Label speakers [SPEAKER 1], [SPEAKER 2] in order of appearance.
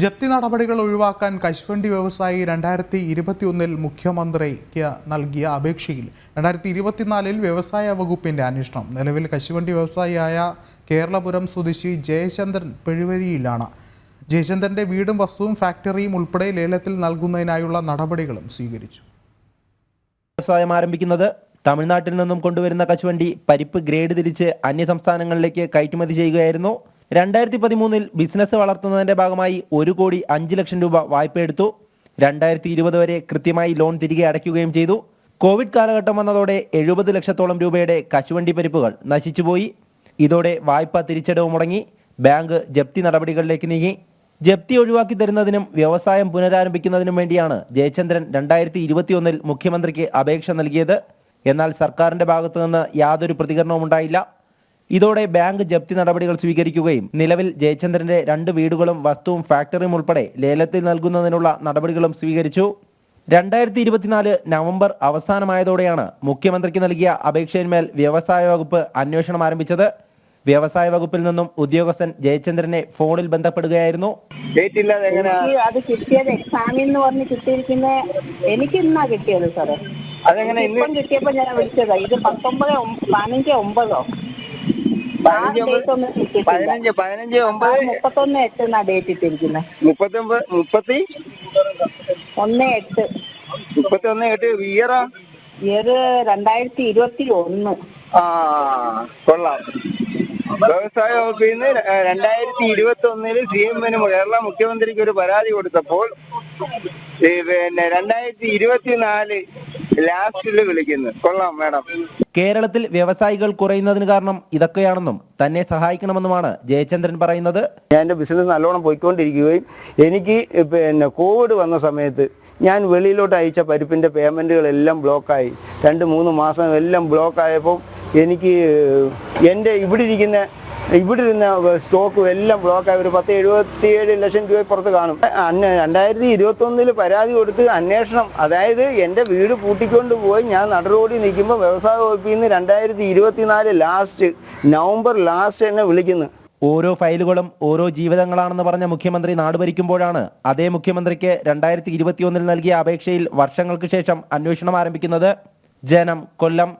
[SPEAKER 1] ജപ്തി നടപടികൾ ഒഴിവാക്കാൻ കശുവണ്ടി വ്യവസായി 2021 മുഖ്യമന്ത്രിക്ക് നൽകിയ അപേക്ഷയിൽ 2024 വ്യവസായ വകുപ്പിന്റെ അന്വേഷണം. നിലവിൽ കശുവണ്ടി വ്യവസായിയായ കേരളപുരം സ്വദേശി ജയചന്ദ്രൻ പെഴുവരിയിലാണ്. ജയചന്ദ്രന്റെ വീടും വസ്തുവും ഫാക്ടറിയും ഉൾപ്പെടെ ലേലത്തിൽ നൽകുന്നതിനായുള്ള നടപടികളും സ്വീകരിച്ചു.
[SPEAKER 2] വ്യവസായം ആരംഭിക്കുന്നത് തമിഴ്നാട്ടിൽ നിന്നും കൊണ്ടുവരുന്ന കശുവണ്ടി പരിപ്പ് ഗ്രേഡ് തിരിച്ച് അന്യസംസ്ഥാനങ്ങളിലേക്ക് കയറ്റുമതി ചെയ്യുകയായിരുന്നു. 2013 ബിസിനസ് വളർത്തുന്നതിന്റെ ഭാഗമായി 1,05 ലക്ഷം രൂപ വായ്പയെടുത്തു. 2020 വരെ കൃത്യമായി ലോൺ തിരികെ അടയ്ക്കുകയും ചെയ്തു. കോവിഡ് കാലഘട്ടം വന്നതോടെ 70 ലക്ഷത്തോളം രൂപയുടെ കശുവണ്ടി പരിപ്പുകൾ നശിച്ചുപോയി. ഇതോടെ വായ്പ തിരിച്ചടവ് മുടങ്ങി. ബാങ്ക് ജപ്തി നടപടികളിലേക്ക് നീങ്ങി. ജപ്തി ഒഴിവാക്കി തരുന്നതിനും വ്യവസായം പുനരാരംഭിക്കുന്നതിനും വേണ്ടിയാണ് ജയചന്ദ്രൻ 2021 മുഖ്യമന്ത്രിക്ക് അപേക്ഷ നൽകിയത്. എന്നാൽ സർക്കാരിന്റെ ഭാഗത്തു നിന്ന് യാതൊരു പ്രതികരണവും ഉണ്ടായില്ല. ഇതോടെ ബാങ്ക് ജപ്തി നടപടികൾ സ്വീകരിക്കുകയും നിലവിൽ ജയചന്ദ്രന്റെ 2 വീടുകളും വസ്തുവും ഫാക്ടറിയും ഉൾപ്പെടെ ലേലത്തിൽ നൽകുന്നതിനുള്ള നടപടികളും സ്വീകരിച്ചു. 2024 നവംബർ അവസാനമായതോടെയാണ് മുഖ്യമന്ത്രിക്ക് നൽകിയ അപേക്ഷയിന്മേൽ വ്യവസായ വകുപ്പ് അന്വേഷണം ആരംഭിച്ചത്. വ്യവസായ വകുപ്പിൽ നിന്നും ഉദ്യോഗസ്ഥൻ ജയചന്ദ്രനെ ഫോണിൽ ബന്ധപ്പെടുകയായിരുന്നു.
[SPEAKER 3] അത് കിട്ടിയത് എക്സാമിൽ എന്ന് പറഞ്ഞ് കിട്ടിയിരിക്കുന്ന എനിക്ക് ഇന്നാ കിട്ടിയത് സാറേ. അതെങ്ങനെ ഇപ്പം കിട്ടിയപ്പോ ഞാൻ വിളിച്ചതാ. ഇത് 15/9 31/8 ഡേറ്റ് ഇട്ടിരിക്കുന്നത്.
[SPEAKER 4] 31/8 ഇയർ
[SPEAKER 3] 2021.
[SPEAKER 4] കൊള്ളാം. വ്യവസായ വകുപ്പിൽ നിന്ന് 2021 CM കേരള മുഖ്യമന്ത്രിക്ക് ഒരു പരാതി കൊടുത്തപ്പോൾ 2024 ലാസ്റ്റില് വിളിക്കുന്നു. കൊള്ളാം മാഡം.
[SPEAKER 2] കേരളത്തിൽ വ്യവസായികൾ കുറയുന്നതിന് കാരണം ഇതൊക്കെയാണെന്നും തന്നെ സഹായിക്കണമെന്നുമാണ് ജയചന്ദ്രൻ പറയുന്നത്.
[SPEAKER 4] ഞാൻ എൻ്റെ ബിസിനസ് നല്ലോണം പോയിക്കൊണ്ടിരിക്കുകയും എനിക്ക് കോവിഡ് വന്ന സമയത്ത് ഞാൻ വെളിയിലോട്ട് അയച്ച പരിപ്പിൻ്റെ പേയ്മെൻറ്റുകളെല്ലാം ബ്ലോക്കായി. 2-3 മാസം എല്ലാം ബ്ലോക്കായപ്പോൾ എനിക്ക് എൻ്റെ ഇവിടെ ഇരുന്ന സ്റ്റോക്കും എല്ലാം ബ്ലോക്കായി. ഒരു 10-77 ലക്ഷം രൂപ പുറത്ത് കാണും. 2021 പരാതി കൊടുത്ത് അന്വേഷണം, അതായത് എൻ്റെ വീട് പൂട്ടിക്കൊണ്ട് പോയി ഞാൻ നടുറോഡിൽ നിൽക്കുമ്പോൾ വ്യവസായ വകുപ്പിൽ നിന്ന് 2024 നവംബർ ലാസ്റ്റ് എന്നെ വിളിക്കുന്നു.
[SPEAKER 2] ഓരോ ഫയലുകളും ഓരോ ജീവിതങ്ങളാണെന്ന് പറഞ്ഞ മുഖ്യമന്ത്രി നാട് ഭരിക്കുമ്പോഴാണ് അതേ മുഖ്യമന്ത്രിക്ക് 2021 നൽകിയ അപേക്ഷയിൽ വർഷങ്ങൾക്ക് ശേഷം അന്വേഷണം ആരംഭിക്കുന്നത്. ജനം, കൊല്ലം.